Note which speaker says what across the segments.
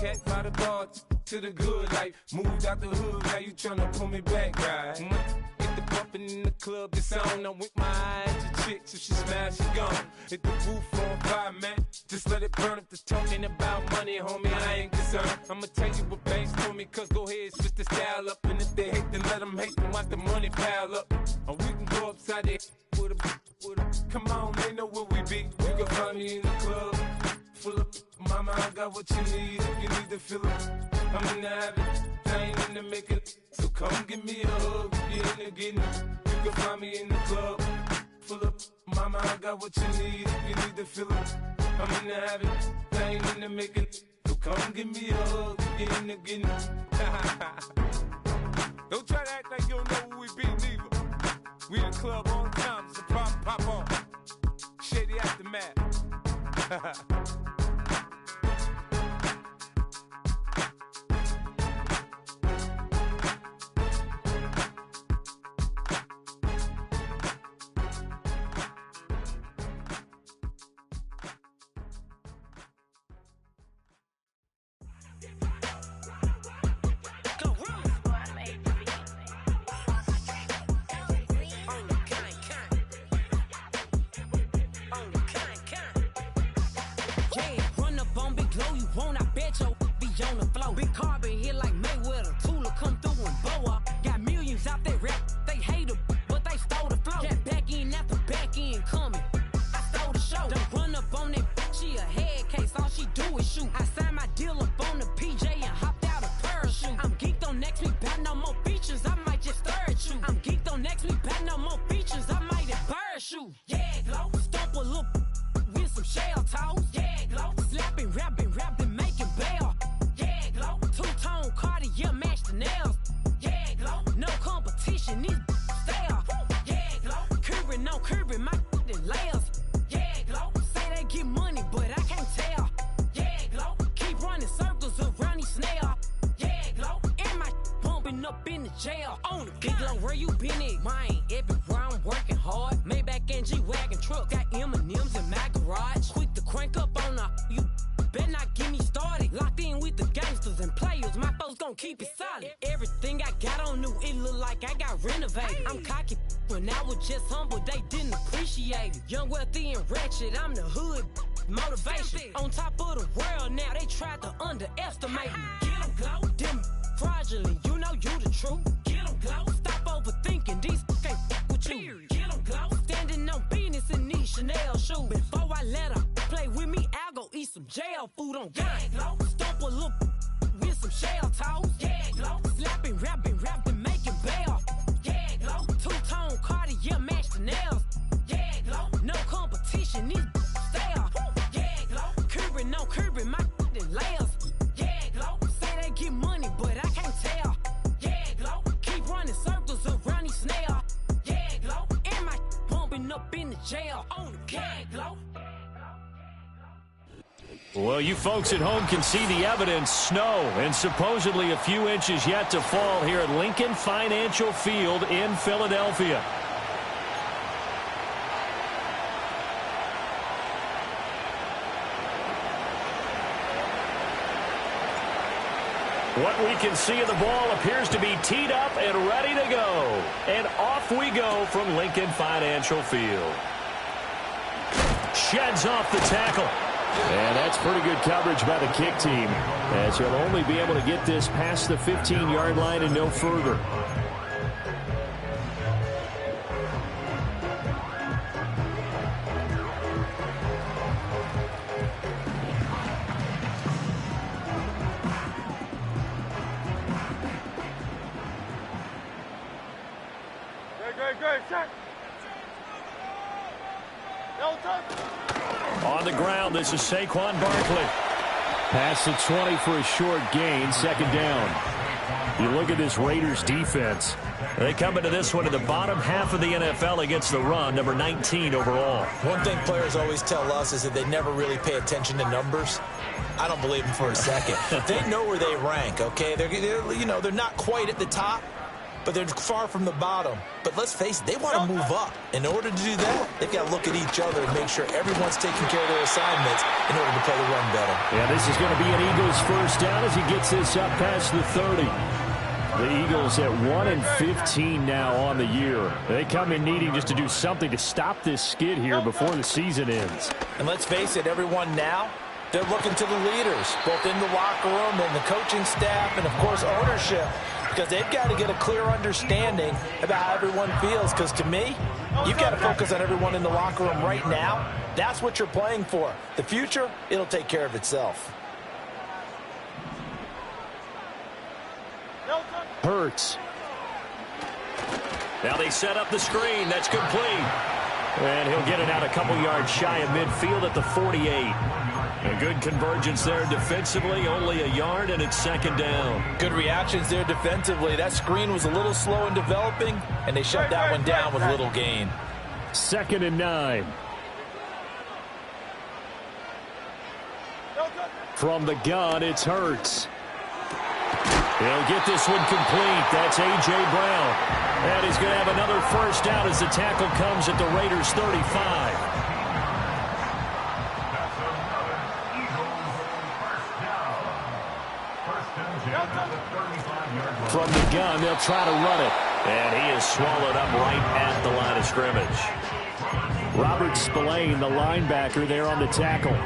Speaker 1: cat by the bar to the good life. Moved out the hood, now you tryna pull me back, right? Get the bumpin' in the club, it's on. I'm with my eyes to chicks, if she smash, she gone. Hit the roof on fire, man. Just let it burn. If they're talking about money, homie, I ain't concerned. I'ma tell you what banks told me, cause go ahead, switch the style up. And if they hate, then let them hate, then watch the money pile up. Or we can go upside there with a. Come on, they know where we be. You can find me in the club, full of. Mama, I got what you need if you need to fill it. I'm in the habit, I ain't in the making. So come give me a hug if you're in the getting. You can find me in the club, full of. Mama, I got what you need if you need to fill it. I'm in the habit, I ain't in the making. So come give me a hug if you're in the getting. Don't try to act like you don't know who we be, neither. We in the club all the time, it's a problem, pop on. Shady Aftermath.
Speaker 2: I'm the hood motivation. On top of the world now, they tried to underestimate me. Get them glow, them fraudulent, you know you the truth. Get them glow, stop overthinking, these can't fuck with you. Get them glow, standing on business in these Chanel shoes. Before I let her play with me, I'll go eat some jail food on gang. Glow, stomp a little with some shell toes. Yeah, glow, slapping, rapping, making bail. Yeah, glow, two-tone Cartier match the nails. Yeah, glow, no competition, these stale. Yeah, glow, curbing, no curbing, my layers. Yeah, glow, say they get money, but I can't tell. Yeah, glow, keep running circles around these snails. Yeah, glow, and my bumping up in the jail on the gang, glow.
Speaker 3: Well, you folks at home can see the evidence. Snow and supposedly a few inches yet to fall here at Lincoln Financial Field in Philadelphia. What we can see of the ball appears to be teed up and ready to go. And off we go from Lincoln Financial Field. Sheds off the tackle. And that's pretty good coverage by the kick team, as he'll only be able to get this past the 15-yard line and no further.
Speaker 4: Good, check.
Speaker 3: On the ground, this is Saquon Barkley. Past the 20 for a short gain, second down. You look at this Raiders defense. They come into this one in the bottom half of the NFL against the run, number 19 overall.
Speaker 5: One thing players always tell us is that they never really pay attention to numbers. I don't believe them for a second. They know where they rank, okay? They're not quite at the top, but they're far from the bottom. But let's face it, they want to move up. In order to do that, they've got to look at each other and make sure everyone's taking care of their assignments in order to play the run better.
Speaker 3: Yeah, this is going to be an Eagles first down as he gets this up past the 30. The Eagles at 1-15 now on the year. They come in needing just to do something to stop this skid here before the season ends.
Speaker 5: And let's face it, everyone now, they're looking to the leaders, both in the locker room and the coaching staff and, of course, ownership, because they've got to get a clear understanding about how everyone feels. Because to me, you've got to focus on everyone in the locker room right now. That's what you're playing for. The future, it'll take care of itself.
Speaker 3: Hurts. Now they set up the screen. That's complete. And he'll get it out a couple yards shy of midfield at the 48. A good convergence there defensively, only a yard, and it's second down.
Speaker 5: Good reactions there defensively. That screen was a little slow in developing, and they shut that one down with little gain.
Speaker 3: 2nd and 9. From the gun, it's Hurts. He'll get this one complete. That's A.J. Brown. And he's going to have another first down as the tackle comes at the Raiders' 35. From the gun, they'll try to run it. And he is swallowed up right at the line of scrimmage. Robert Spillane, the linebacker, there on the tackle.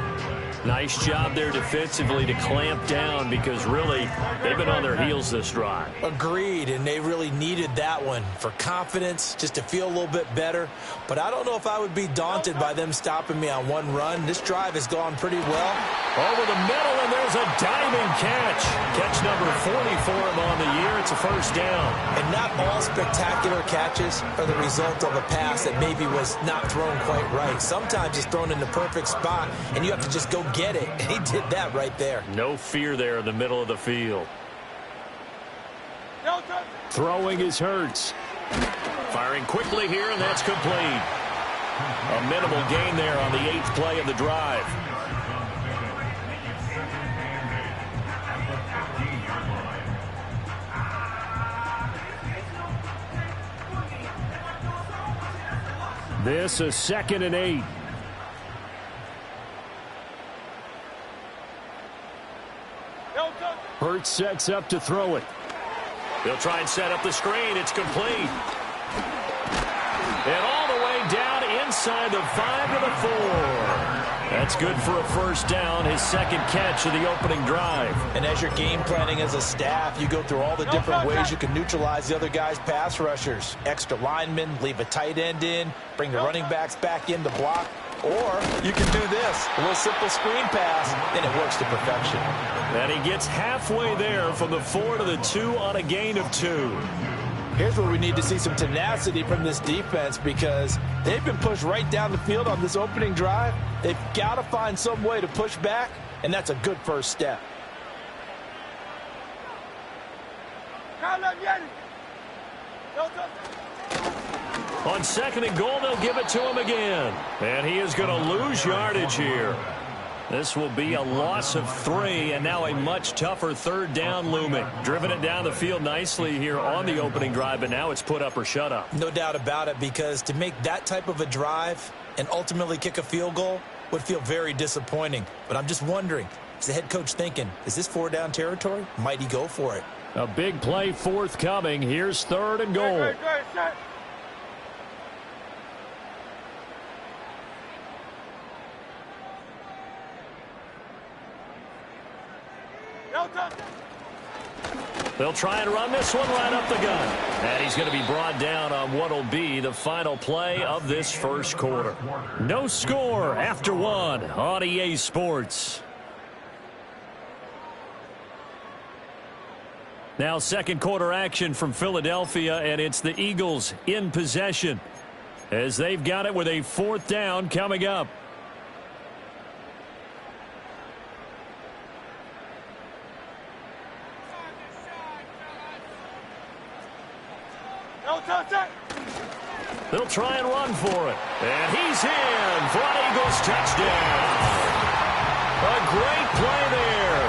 Speaker 3: Nice job there defensively to clamp down, because really they've been on their heels this drive.
Speaker 5: Agreed, and they really needed that one for confidence, just to feel a little bit better. But I don't know if I would be daunted by them stopping me on one run. This drive has gone pretty well.
Speaker 3: Over the middle, and there's a diving catch. Catch number 40 for him on the year. It's a first down.
Speaker 5: And not all spectacular catches are the result of a pass that maybe was not thrown quite right. Sometimes it's thrown in the perfect spot, and you have to just go get it. And he did that right there.
Speaker 3: No fear there in the middle of the field. Throwing is Hurts. Firing quickly here, and that's complete. A minimal gain there on the 8th play of the drive. This is 2nd and 8. Hurts sets up to throw it. They'll try and set up the screen. It's complete. And all the way down inside the 5 to the 4. That's good for a first down, his second catch of the opening drive.
Speaker 5: And as you're game planning as a staff, you go through all the different ways you can neutralize the other guy's pass rushers. Extra linemen, leave a tight end in, bring the running backs back in to block. Or you can do this, a little simple screen pass, and it works to perfection.
Speaker 3: And he gets halfway there from the 4 to the 2 on a gain of 2.
Speaker 5: Here's where we need to see some tenacity from this defense, because they've been pushed right down the field on this opening drive. They've got to find some way to push back, and that's a good first step.
Speaker 3: On 2nd and goal, they'll give it to him again. And he is going to lose yardage here. This will be a loss of 3, and now a much tougher third down looming. Driven it down the field nicely here on the opening drive, but now it's put up or shut up.
Speaker 5: No doubt about it, because to make that type of a drive and ultimately kick a field goal would feel very disappointing. But I'm just wondering, is the head coach thinking, is this 4-down territory? Might he go for it?
Speaker 3: A big play forthcoming. Here's 3rd and goal. They'll try and run this one right up the gun. And he's going to be brought down on what will be the final play of this first quarter. No score after 1 on EA Sports. Now second quarter action from Philadelphia, and it's the Eagles in possession as they've got it with a 4th down coming up. They'll try and run for it. And he's in for an Eagles touchdown. A great play there.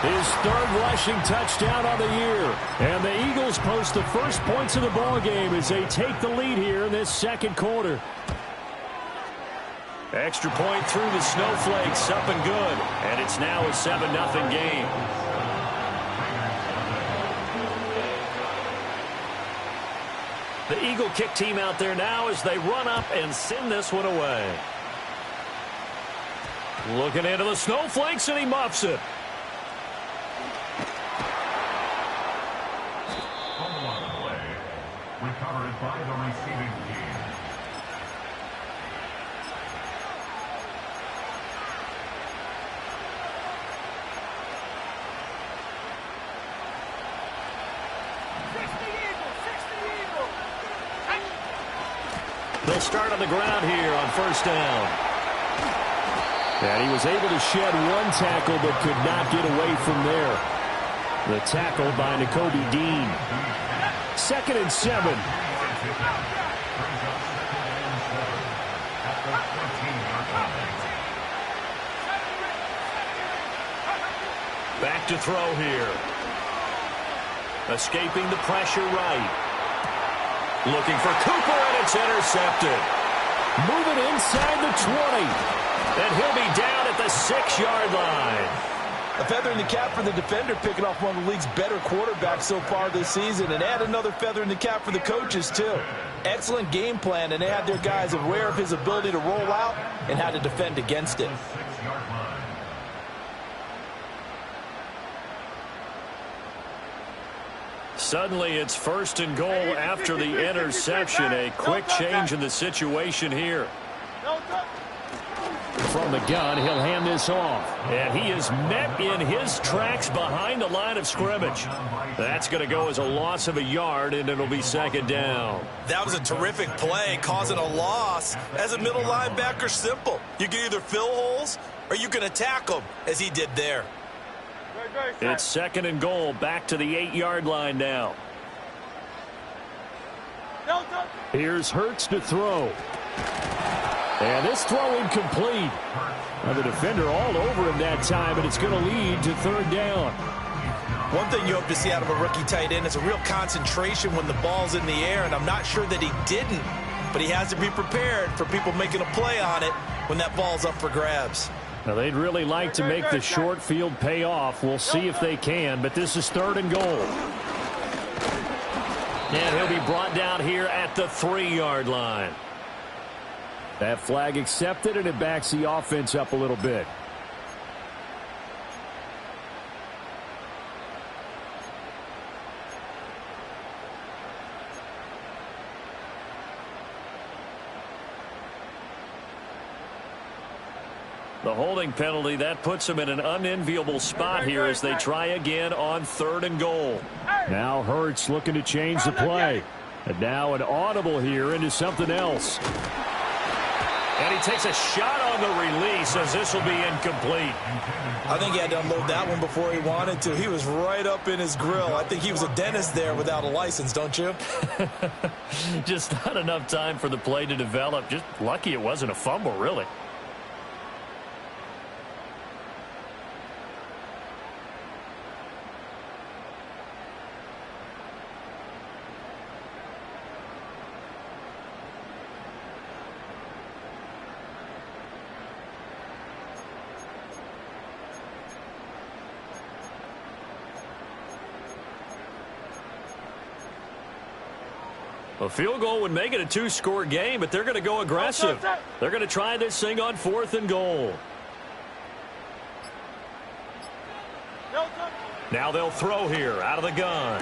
Speaker 3: His third rushing touchdown on the year. And the Eagles post the first points of the ball game as they take the lead here in this second quarter. Extra point through the Snowflakes, up and good. And it's now a 7-0 game. The Eagle kick team out there now as they run up and send this one away. Looking into the Snowflakes, and he muffs it.
Speaker 6: Recovered by the receiving team.
Speaker 3: They'll start on the ground here on first down. And he was able to shed one tackle but could not get away from there. The tackle by Nakobe Dean. 2nd and 7. Back to throw here. Escaping the pressure right. Looking for Cooper, and it's intercepted. Moving inside the 20. And he'll be down at the 6-yard line.
Speaker 5: A feather in the cap for the defender, picking off one of the league's better quarterbacks so far this season, and add another feather in the cap for the coaches, too. Excellent game plan, and they had their guys aware of his ability to roll out and how to defend against it.
Speaker 3: Suddenly it's 1st and goal after the interception. A quick change in the situation here. From the gun, he'll hand this off. And he is met in his tracks behind the line of scrimmage. That's going to go as a loss of a yard, and it'll be 2nd down.
Speaker 7: That was a terrific play, causing a loss. As a middle linebacker, simple. You can either fill holes or you can attack them, as he did there.
Speaker 3: It's 2nd and goal, back to the 8-yard line now. Here's Hurts to throw. And this throw incomplete. Now the defender all over him that time, and it's going to lead to 3rd down.
Speaker 7: One thing you hope to see out of a rookie tight end is a real concentration when the ball's in the air, and I'm not sure that he didn't, but he has to be prepared for people making a play on it when that ball's up for grabs.
Speaker 3: Now they'd really like to make the short field pay off. We'll see if they can, but this is 3rd and goal. And he'll be brought down here at the 3-yard line. That flag accepted, and it backs the offense up a little bit. The holding penalty, that puts them in an unenviable spot here as they try again on 3rd and goal. Now Hurts looking to change the play. And now an audible here into something else. And he takes a shot on the release as this will be incomplete.
Speaker 5: I think he had to unload that one before he wanted to. He was right up in his grill. I think he was a dentist there without a license, don't you?
Speaker 3: Just not enough time for the play to develop. Just lucky it wasn't a fumble, really. A field goal would make it a 2-score game, but they're going to go aggressive. They're going to try this thing on 4th and goal. Now they'll throw here out of the gun.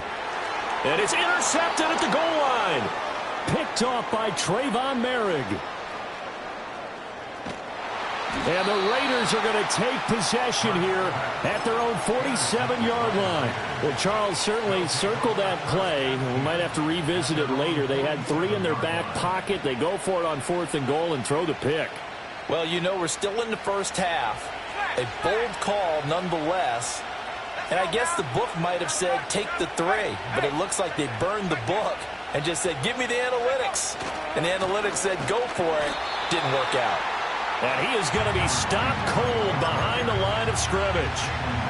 Speaker 3: And it's intercepted at the goal line. Picked off by Trayvon Merrick. And the Raiders are going to take possession here at their own 47-yard line. Well, Charles certainly circled that play. We might have to revisit it later. They had 3 in their back pocket. They go for it on 4th and goal and throw the pick.
Speaker 5: Well, you know, we're still in the first half. A bold call nonetheless. And I guess the book might have said take the 3, but it looks like they burned the book and just said give me the analytics. And the analytics said go for it. Didn't work out.
Speaker 3: And he is going to be stopped cold behind the line of scrimmage.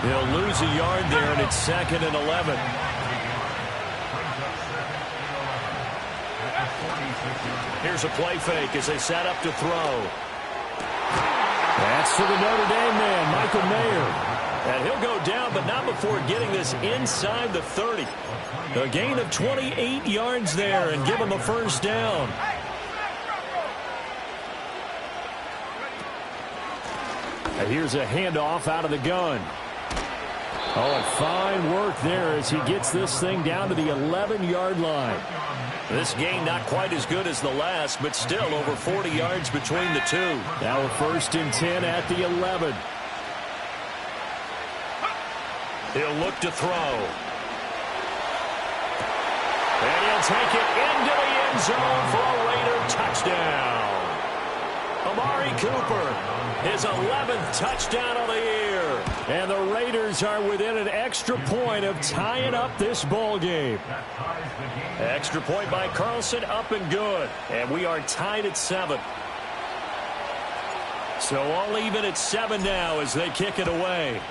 Speaker 3: He'll lose a yard there, and it's 2nd and 11. Here's a play fake as they set up to throw. That's to the Notre Dame man, Michael Mayer. And he'll go down, but not before getting this inside the 30. A gain of 28 yards there and give him a first down. And here's a handoff out of the gun. Oh, and fine work there as he gets this thing down to the 11-yard line. This gain not quite as good as the last, but still over 40 yards between the two. Now a 1st and 10 at the 11. He'll look to throw. And he'll take it into the end zone for a Raider touchdown. Amari Cooper, his 11th touchdown of the year. And the Raiders are within an extra point of tying up this ball game. Extra point by Carlson, up and good. And we are tied at 7. So all even at 7 now as they kick it away.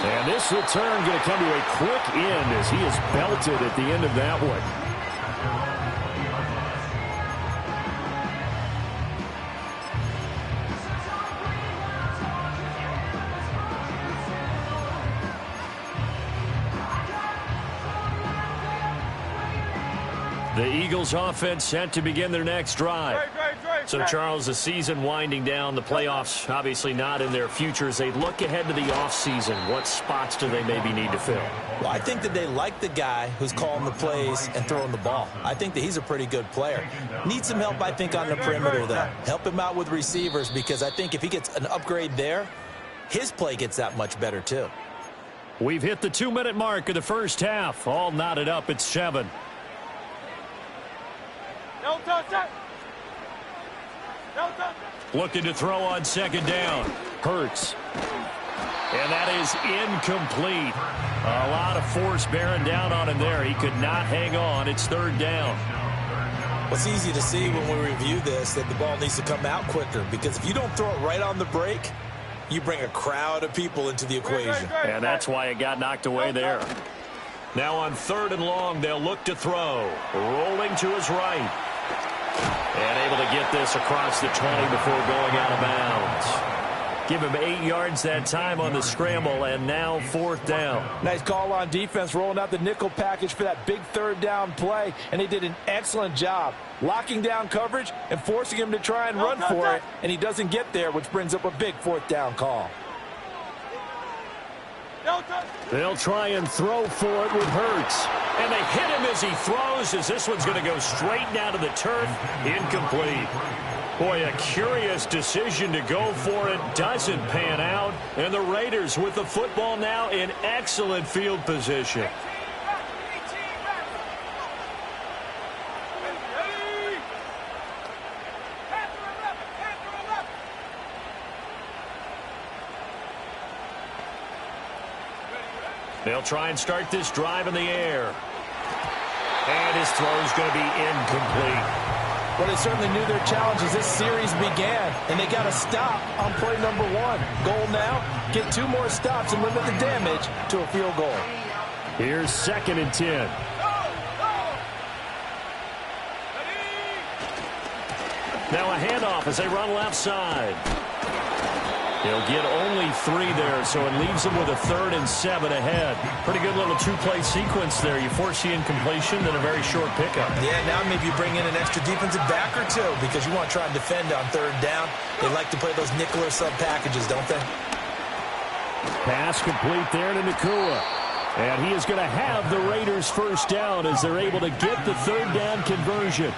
Speaker 3: And this return going to come to a quick end as he is belted at the end of that one. The Eagles offense set to begin their next drive. So, Charles, the season winding down, the playoffs obviously not in their future. As they look ahead to the offseason, what spots do they maybe need to fill?
Speaker 5: Well, I think that they like the guy who's calling the plays and throwing the ball. I think that he's a pretty good player. Needs some help, I think, on the perimeter, though. Help him out with receivers, because I think if he gets an upgrade there, his play gets that much better, too.
Speaker 3: We've hit the 2-minute mark of the first half. All knotted up at 7. Looking to throw on 2nd down. Hurts. And that is incomplete. A lot of force bearing down on him there. He could not hang on. It's 3rd down.
Speaker 5: Well, it's easy to see when we review this that the ball needs to come out quicker, because if you don't throw it right on the break, you bring a crowd of people into the equation.
Speaker 3: And that's why it got knocked away there. Now on 3rd and long, they'll look to throw. Rolling to his right. And able to get this across the 20 before going out of bounds. Give him 8 yards that time on the scramble, and now 4th down.
Speaker 5: Nice call on defense, rolling out the nickel package for that big 3rd down play, and he did an excellent job locking down coverage and forcing him to try and run for it, and he doesn't get there, which brings up a big 4th down call.
Speaker 3: They'll try and throw for it with Hurts. And they hit him as he throws, as this one's going to go straight down to the turf. Incomplete. Boy, a curious decision to go for it. Doesn't pan out. And the Raiders with the football now in excellent field position. They'll try and start this drive in the air. And his throw is going to be incomplete.
Speaker 5: Well, they certainly knew their challenge as this series began, and they got a stop on play number 1. Goal now, get 2 more stops and limit the damage to a field goal.
Speaker 3: Here's 2nd and 10. Now a handoff as they run left side. He'll get only 3 there, so it leaves him with a 3rd and 7 ahead. Pretty good little 2-play sequence there. You force the incompletion, then a very short pickup.
Speaker 5: Yeah, now maybe you bring in an extra defensive back or 2, because you want to try and defend on 3rd down. They like to play those nickel or sub packages, don't they?
Speaker 3: Pass complete there to Nakua. And he is going to have the Raiders' first down as they're able to get the 3rd down conversion.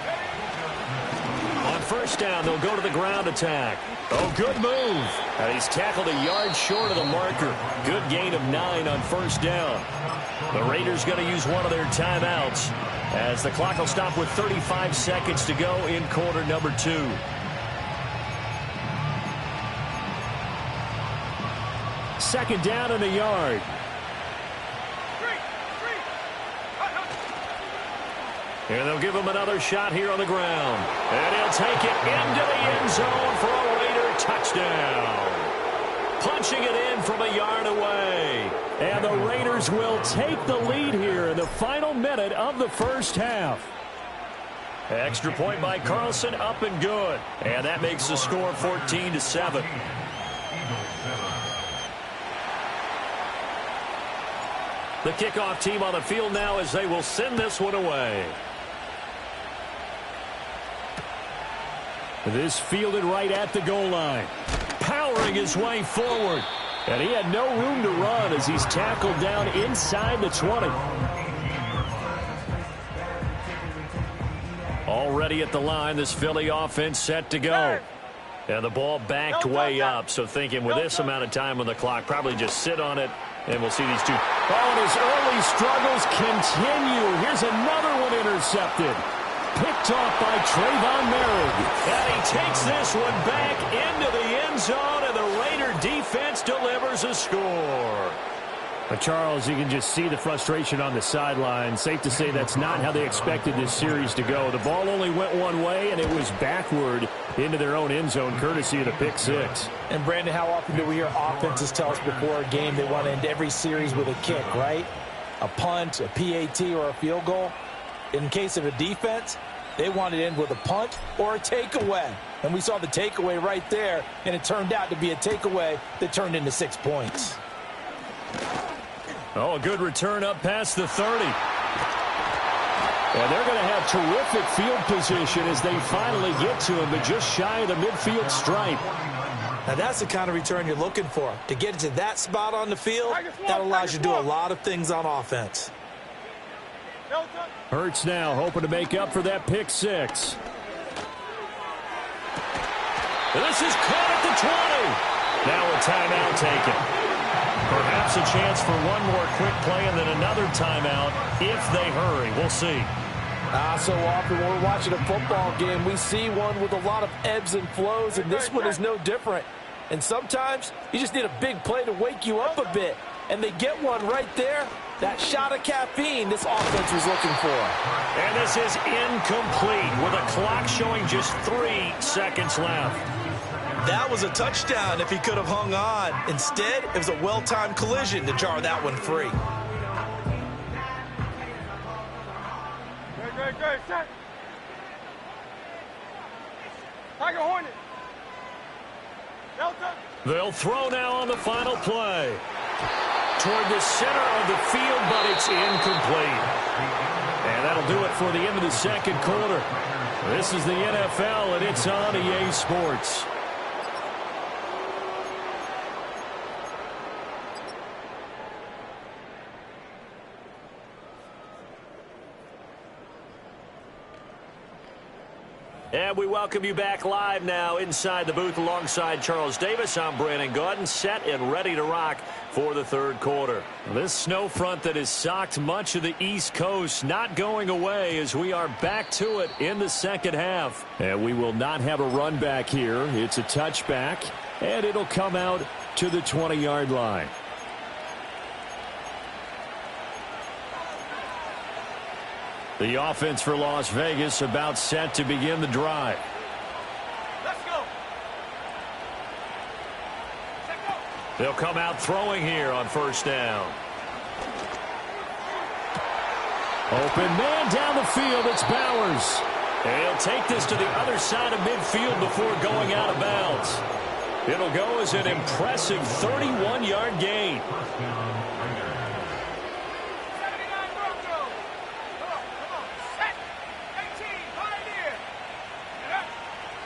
Speaker 3: On 1st down, they'll go to the ground attack. Oh, good move. And he's tackled a yard short of the marker. Good gain of 9 on 1st down. The Raiders going to use one of their timeouts as the clock will stop with 35 seconds to go in quarter number 2. Second down in the yard. And they'll give him another shot here on the ground. And he'll take it into the end zone for a Raider touchdown. Punching it in from a yard away. And the Raiders will take the lead here in the final minute of the first half. Extra point by Carlson, up and good. And that makes the score 14-7. The kickoff team on the field now as they will send this one away. This fielded right at the goal line. Powering his way forward. And he had no room to run as he's tackled down inside the 20. Already at the line, this Philly offense set to go. And the ball backed way up, so thinking with this amount of time on the clock, probably just sit on it, and we'll see these two. Oh, and his early struggles continue. Here's another one intercepted. Picked off by Trayvon Merrick. And he takes this one back into the end zone, and the Raider defense delivers a score. But Charles, you can just see the frustration on the sideline. Safe to say that's not how they expected this series to go. The ball only went one way, and it was backward into their own end zone, courtesy of the pick six.
Speaker 5: And, Brandon, how often do we hear offenses tell us before a game they want to end every series with a kick, right? A punt, a PAT, or a field goal. In case of a defense, they want to end with a punt or a takeaway. And we saw the takeaway right there, and it turned out to be a takeaway that turned into 6 points.
Speaker 3: Oh, a good return up past the 30. And they're going to have terrific field position as they finally get to him, but just shy of the midfield stripe.
Speaker 5: Now, that's the kind of return you're looking for. To get to that spot on the field, that allows you to do a lot of things on offense.
Speaker 3: Hurts now hoping to make up for that pick six. This is caught at the 20. Now a timeout taken. Perhaps a chance for one more quick play and then another timeout if they hurry. We'll see.
Speaker 5: So often when we're watching a football game, we see one with a lot of ebbs and flows, and this one is no different. And sometimes you just need a big play to wake you up a bit. And they get one right there. That shot of caffeine this offense was looking for.
Speaker 3: And this is incomplete with a clock showing just 3 seconds left.
Speaker 7: That was a touchdown if he could have hung on. Instead, it was a well-timed collision to jar that one free.
Speaker 4: Great, set. Tiger Hornet. Delta.
Speaker 3: They'll throw now on the final play. Toward the center of the field, but it's incomplete. And that'll do it for the end of the second quarter. This is the NFL, and it's on EA Sports. And we welcome you back live now inside the booth alongside Charles Davis. I'm Brandon Gaudin, set and ready to rock for the third quarter. This snow front that has socked much of the East Coast not going away as we are back to it in the second half. And we will not have a run back here. It's a touchback, and it'll come out to the 20-yard line. The offense for Las Vegas about set to begin the drive.
Speaker 4: Let's go.
Speaker 3: They'll come out throwing here on first down. Open man down the field. It's Bowers. And he'll take this to the other side of midfield before going out of bounds. It'll go as an impressive 31-yard gain.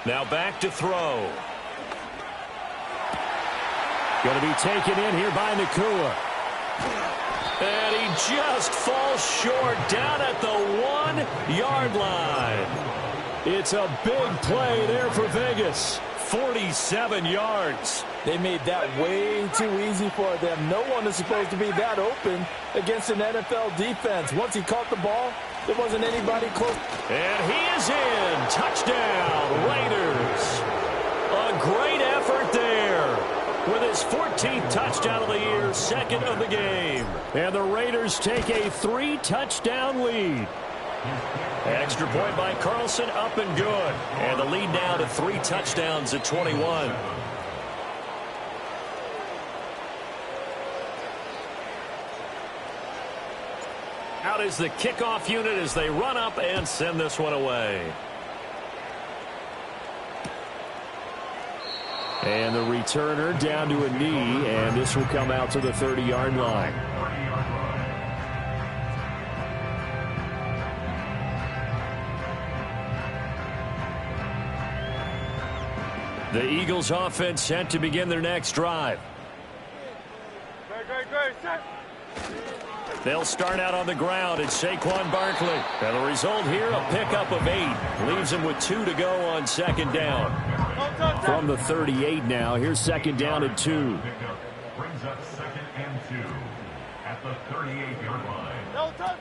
Speaker 3: Now back to throw. Going to be taken in here by Nakua. And he just falls short down at the 1-yard line. It's a big play there for Vegas. 47 yards.
Speaker 5: They made that way too easy for them. No one is supposed to be that open against an NFL defense. Once he caught the ball, there wasn't anybody close.
Speaker 3: And he is in. Touchdown, Raiders. A great effort there with his 14th touchdown of the year, second of the game. And the Raiders take a 3-touchdown lead. Extra point by Carlson, up and good. And the lead now to 3 touchdowns at 21. Out is the kickoff unit as they run up and send this one away. And the returner down to a knee, and this will come out to the 30-yard line. The Eagles offense set to begin their next drive.
Speaker 4: Great, set.
Speaker 3: They'll start out on the ground. It's Saquon Barkley. And the result here, a pickup of 8. Leaves him with 2 to go on second down. From the 38 now, here's second down and 2.
Speaker 6: Brings up 2nd and 2 at the 38-yard line.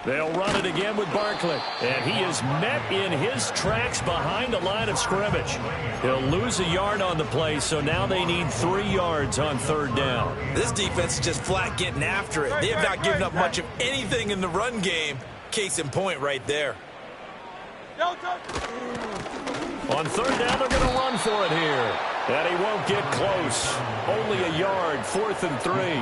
Speaker 3: They'll run it again with Barkley. And he is met in his tracks behind the line of scrimmage. He'll lose a yard on the play, so now they need 3 yards on third down.
Speaker 7: This defense is just flat getting after it. They have not given up much of anything in the run game. Case in point right there.
Speaker 3: On third down, they're going to run for it here. And he won't get close. Only a yard, 4th and 3.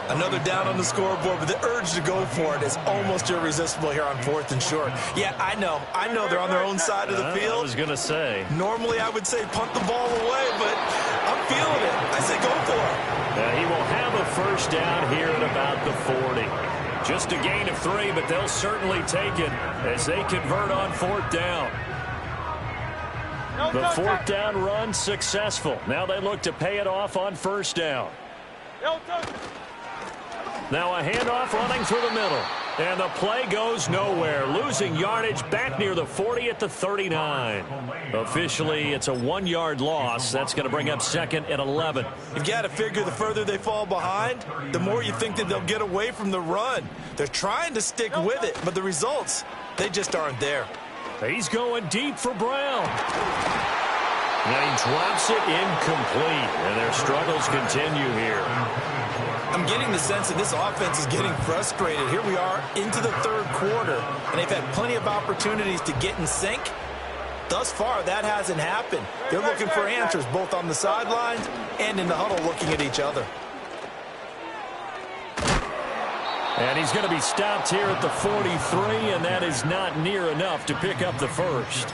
Speaker 7: Another down on the scoreboard, but the urge to go for it is almost irresistible here on 4th and short. Yeah, I know they're on their own side of the field.
Speaker 3: I was going to say.
Speaker 7: Normally I would say punt the ball away, but I'm feeling it. I say go for it.
Speaker 3: He will have a first down here at about the 40. Just a gain of 3, but they'll certainly take it as they convert on 4th down. The 4th down run successful. Now they look to pay it off on first down. Now a handoff running through the middle. And the play goes nowhere. Losing yardage back near the 40 at the 39. Officially, it's a 1-yard loss. That's going to bring up 2nd and 11.
Speaker 7: You've got to figure the further they fall behind, the more you think that they'll get away from the run. They're trying to stick with it, but the results, they just aren't there.
Speaker 3: He's going deep for Brown. And he drops it incomplete. And their struggles continue here.
Speaker 7: I'm getting the sense that this offense is getting frustrated. Here we are into the 3rd quarter, and they've had plenty of opportunities to get in sync. Thus far, that hasn't happened. They're looking for answers both on the sidelines and in the huddle looking at each other.
Speaker 3: And he's going to be stopped here at the 43, and that is not near enough to pick up the first.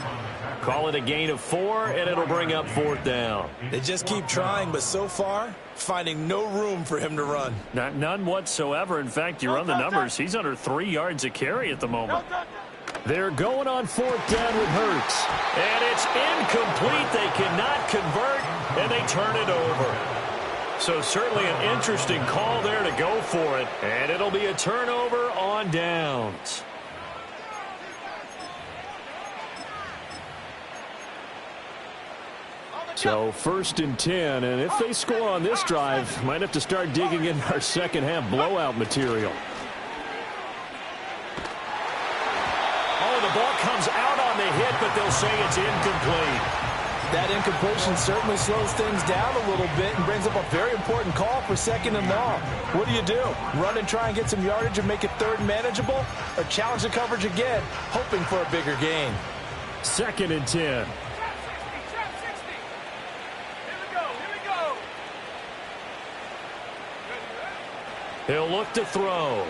Speaker 3: Call it a gain of 4, and it'll bring up 4th down.
Speaker 7: They just keep trying, but so far, finding no room for him to run.
Speaker 3: None whatsoever. In fact, you run the numbers. He's under 3 yards a carry at the moment. They're going on 4th down with Hurts. And it's incomplete. They cannot convert, and they turn it over. So certainly an interesting call there to go for it. And it'll be a turnover on downs. So 1st and 10, and if they score on this drive, might have to start digging in our second half blowout material. Oh, the ball comes out on the hit, but they'll say it's incomplete.
Speaker 5: That incompletion certainly slows things down a little bit and brings up a very important call for 2nd and long. What do? Run and try and get some yardage and make it 3rd manageable, or challenge the coverage again, hoping for a bigger gain?
Speaker 3: 2nd and 10. He'll look to throw.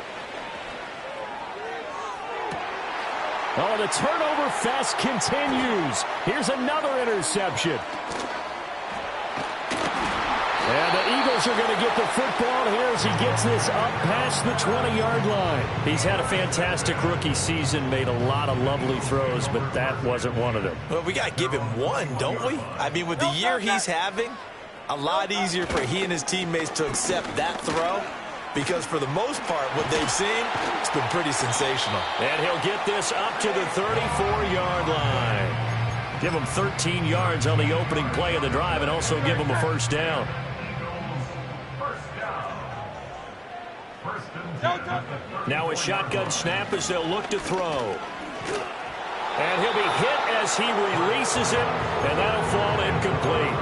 Speaker 3: Oh, the turnover fest continues. Here's another interception. And the Eagles are going to get the football here as he gets this up past the 20-yard line. He's had a fantastic rookie season, made a lot of lovely throws, but that wasn't one of them.
Speaker 7: Well, we got to give him one, don't we? I mean, with the year he's having, a lot easier for he and his teammates to accept that throw. Because for the most part, what they've seen, it's been pretty sensational.
Speaker 3: And he'll get this up to the 34-yard line. Give him 13 yards on the opening play of the drive and also give him a first down. Now a shotgun snap as they'll look to throw. And he'll be hit as he releases it, and that'll fall incomplete.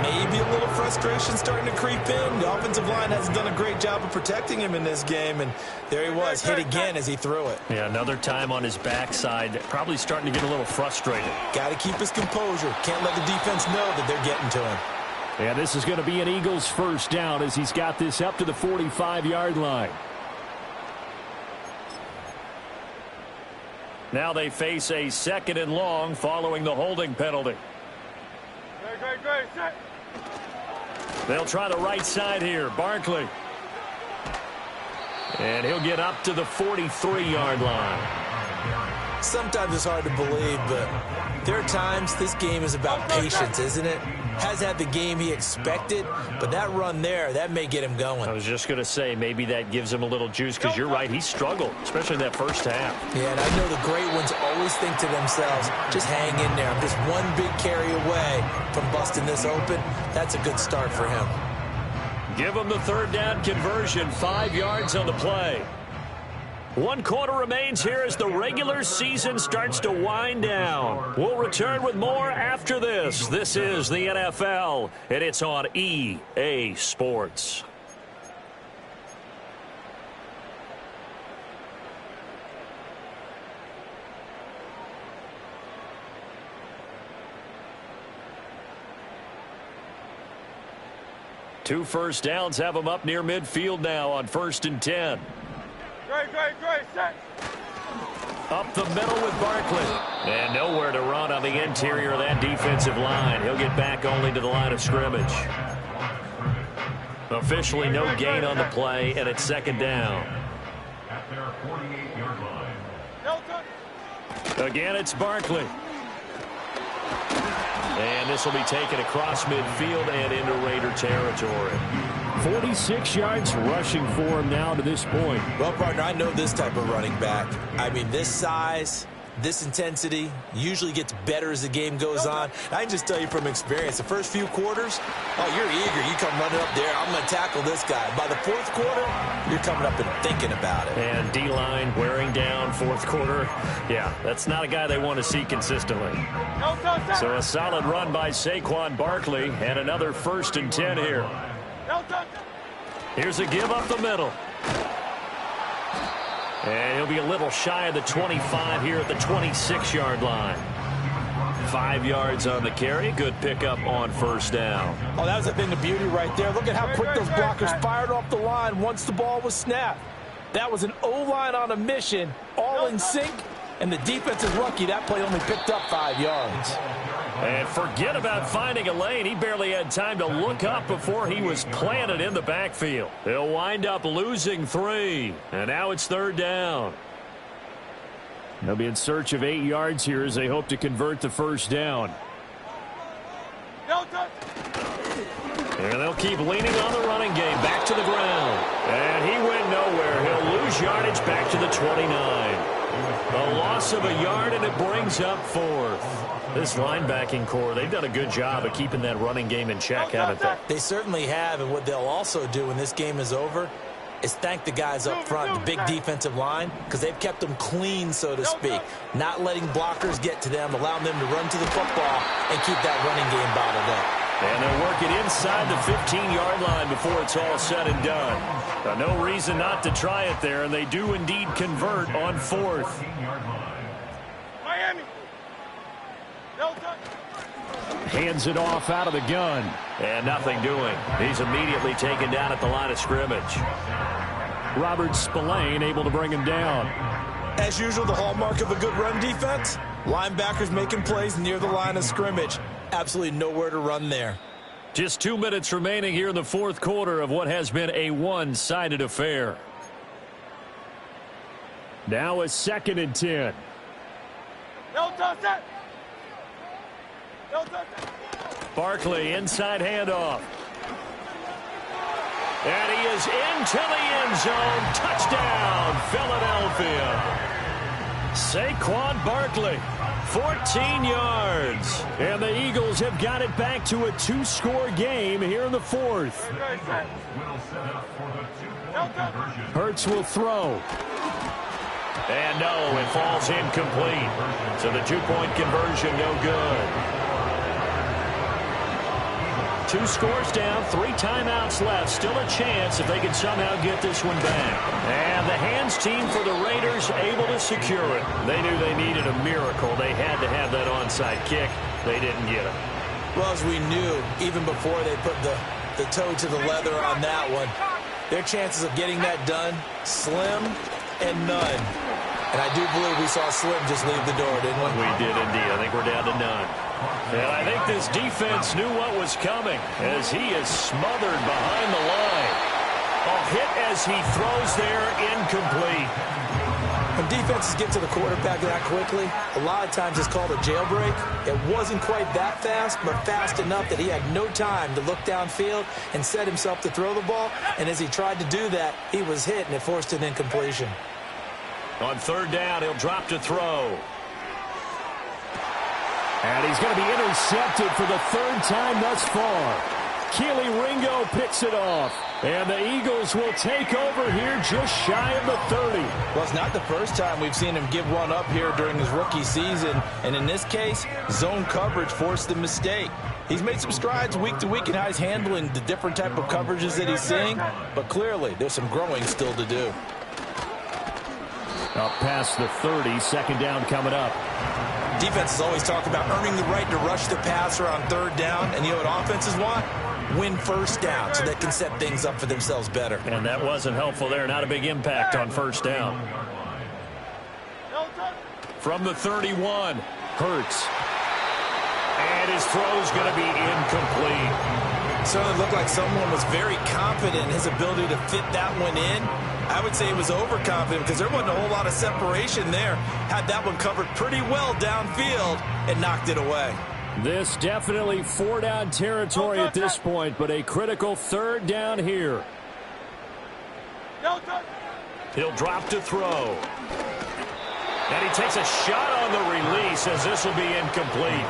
Speaker 7: Maybe a little frustration starting to creep in. The offensive line hasn't done a great job of protecting him in this game, and there he was, hit again as he threw it.
Speaker 3: Yeah, another time on his backside, probably starting to get a little frustrated.
Speaker 7: Got to keep his composure. Can't let the defense know that they're getting to him.
Speaker 3: And this is going to be an Eagles first down as he's got this up to the 45-yard line. Now they face a 2nd and long following the holding penalty.
Speaker 4: Great, set.
Speaker 3: They'll try the right side here. Barkley. And he'll get up to the 43-yard line.
Speaker 7: Sometimes it's hard to believe, but there are times this game is about patience, isn't it? Has had the game he expected, but that run there, that may get him going.
Speaker 3: I was just going to say, maybe that gives him a little juice, because you're right, he struggled, especially in that first half.
Speaker 7: Yeah, and I know the great ones always think to themselves, just hang in there. I'm just one big carry away from busting this open. That's a good start for him.
Speaker 3: Give him the 3rd down conversion, 5 yards on the play. 1 quarter remains here as the regular season starts to wind down. We'll return with more after this. This is the NFL, and it's on EA Sports. Two first downs have them up near midfield now on 1st and 10.
Speaker 4: Great, set.
Speaker 3: Up the middle with Barkley. And nowhere to run on the interior of that defensive line. He'll get back only to the line of scrimmage. Officially no gain on the play, and it's 2nd down.
Speaker 6: At their 48-yard line.
Speaker 3: Again, it's Barkley. And this will be taken across midfield and into Raider territory. 46 yards rushing for him now to this point.
Speaker 7: Well, partner, I know this type of running back. I mean, this size, this intensity usually gets better as the game goes on. I can just tell you from experience, the first few quarters, oh, you're eager. You come running up there, I'm going to tackle this guy. By the 4th quarter, you're coming up and thinking about it.
Speaker 3: And D-line wearing down 4th quarter. Yeah, that's not a guy they want to see consistently. So a solid run by Saquon Barkley and another 1st and 10 here. Here's a give up the middle. And he'll be a little shy of the 25 here at the 26-yard line. 5 yards on the carry. Good pickup on 1st down.
Speaker 7: Oh, that was a thing of beauty right there. Look at how quick those blockers fired off the line once the ball was snapped. That was an O-line on a mission, all in sync, and the defense is lucky that play only picked up 5 yards.
Speaker 3: And forget about finding a lane. He barely had time to look up before he was planted in the backfield. They'll wind up losing 3. And now it's 3rd down. They'll be in search of 8 yards here as they hope to convert the 1st down. And they'll keep leaning on the running game. Back to the ground. And he went nowhere. He'll lose yardage back to the 29. A loss of a yard, and it brings up 4th. This linebacking core, they've done a good job of keeping that running game in check, haven't they?
Speaker 7: They certainly have, and what they'll also do when this game is over is thank the guys up front, the big defensive line, because they've kept them clean, so to speak. Not letting blockers get to them, allowing them to run to the football and keep that running game bottled up.
Speaker 3: And they'll work it inside the 15-yard line before it's all said and done. No reason not to try it there, and they do indeed convert on 4th.
Speaker 4: Miami.
Speaker 3: Hands it off out of the gun. And nothing doing. He's immediately taken down at the line of scrimmage. Robert Spillane able to bring him down.
Speaker 7: As usual, the hallmark of a good run defense, linebackers making plays near the line of scrimmage. Absolutely nowhere to run there.
Speaker 3: Just 2 minutes remaining here in the 4th quarter of what has been a one-sided affair. Now a 2nd and 10. Barkley, inside handoff. And he is into the end zone. Touchdown, Philadelphia. Saquon Barkley, 14 yards. And the Eagles have got it back to a 2-score game here in the 4th. Hurts will throw. And no, it falls incomplete. So the 2-point conversion no good. 2 scores down, 3 timeouts left. Still a chance if they can somehow get this one back. And the hands team for the Raiders able to secure it. They knew they needed a miracle. They had to have that onside kick. They didn't get it.
Speaker 7: Well, as we knew, even before they put the toe to the leather on that one, their chances of getting that done, slim and none. And I do believe we saw Slim just leave the door, didn't we?
Speaker 3: We did indeed. I think we're down to none. And I think this defense knew what was coming as he is smothered behind the line. A hit as he throws there, incomplete.
Speaker 7: When defenses get to the quarterback that quickly, a lot of times it's called a jailbreak. It wasn't quite that fast, but fast enough that he had no time to look downfield and set himself to throw the ball. And as he tried to do that, he was hit, and it forced an incompletion.
Speaker 3: On 3rd down, he'll drop to throw. And he's going to be intercepted for the 3rd time thus far. Keely Ringo picks it off. And the Eagles will take over here just shy of the 30.
Speaker 7: Well, it's not the first time we've seen him give one up here during his rookie season. And in this case, zone coverage forced the mistake. He's made some strides week to week in how he's handling the different type of coverages that he's seeing. But clearly, there's some growing still to do.
Speaker 3: Up past the 30, 2nd down coming up.
Speaker 7: Defenses always talk about earning the right to rush the passer on 3rd down. And you know what offenses want? Win 1st down so they can set things up for themselves better.
Speaker 3: And that wasn't helpful there. Not a big impact on 1st down. From the 31, Hurts. And his throw's going to be incomplete.
Speaker 7: Certainly looked like someone was very confident in his ability to fit that one in. I would say he was overconfident because there wasn't a whole lot of separation there. Had that one covered pretty well downfield and knocked it away.
Speaker 3: This definitely 4-down territory at this point, but a critical 3rd down here. He'll drop to throw. And he takes a shot on the release as this will be incomplete.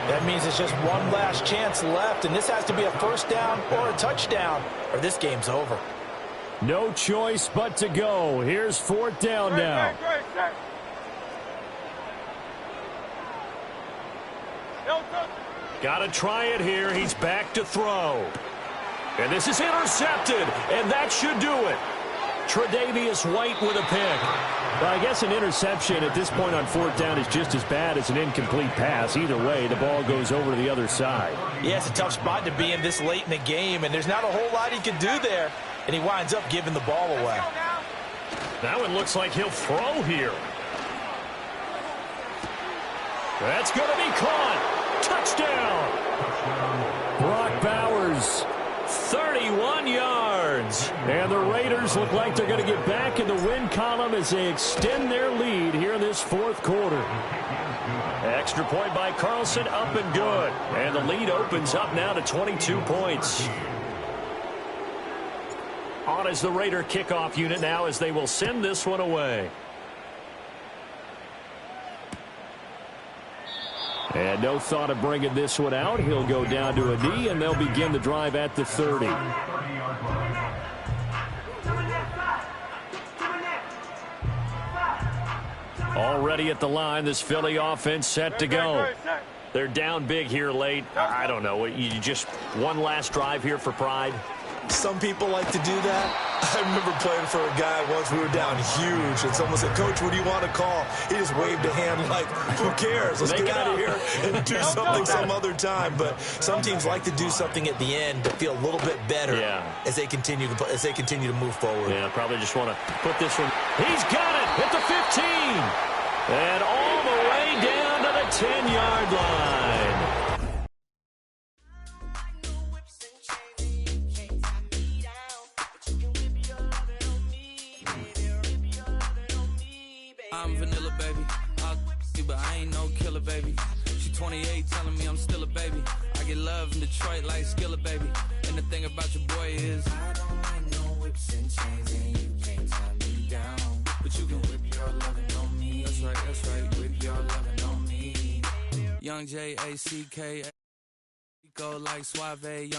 Speaker 7: That means it's just one last chance left, and this has to be a 1st down or a touchdown, or this game's over.
Speaker 3: No choice but to go. Here's 4th down now. Got to try it here. He's back to throw. And this is intercepted, and that should do it. Tre'Davious White with a pick. Well, I guess an interception at this point on 4th down is just as bad as an incomplete pass. Either way, the ball goes over to the other side.
Speaker 7: Yeah, it's a tough spot to be in this late in the game, and there's not a whole lot he can do there, and he winds up giving the ball away.
Speaker 3: That one looks like he'll throw here. That's going to be caught. Touchdown. Brock Bowers, 31 yards. And the Raiders look like they're going to get back in the win column as they extend their lead here in this 4th quarter. Extra point by Carlson, up and good. And the lead opens up now to 22 points. On as the Raider kickoff unit now as they will send this one away. And no thought of bringing this one out. He'll go down to a knee, and they'll begin the drive at the 30. Already at the line, this Philly offense set to go. They're down big here late. I don't know. You just one last drive here for pride?
Speaker 7: Some people like to do that. I remember playing for a guy once. We were down huge, and someone said, "Coach, what do you want to call?" He just waved a hand like, "Who cares? Let's get out of here and do something some other time." But some teams like to do something at the end to feel a little bit better as they continue to move forward.
Speaker 3: Yeah, probably just want to put this one. He's got it at the 15, and all the way down to the 10-yard line.
Speaker 8: I'm vanilla, baby. But I ain't no killer, baby. She 28, telling me I'm still a baby. I get love in Detroit like Skilla, baby. And the thing about your boy is I don't like no whips and chains, and you can't tie me down. But you can whip your lovin' on me. That's right, whip your lovin' on me. Young J-A-C-K, go like Suave, young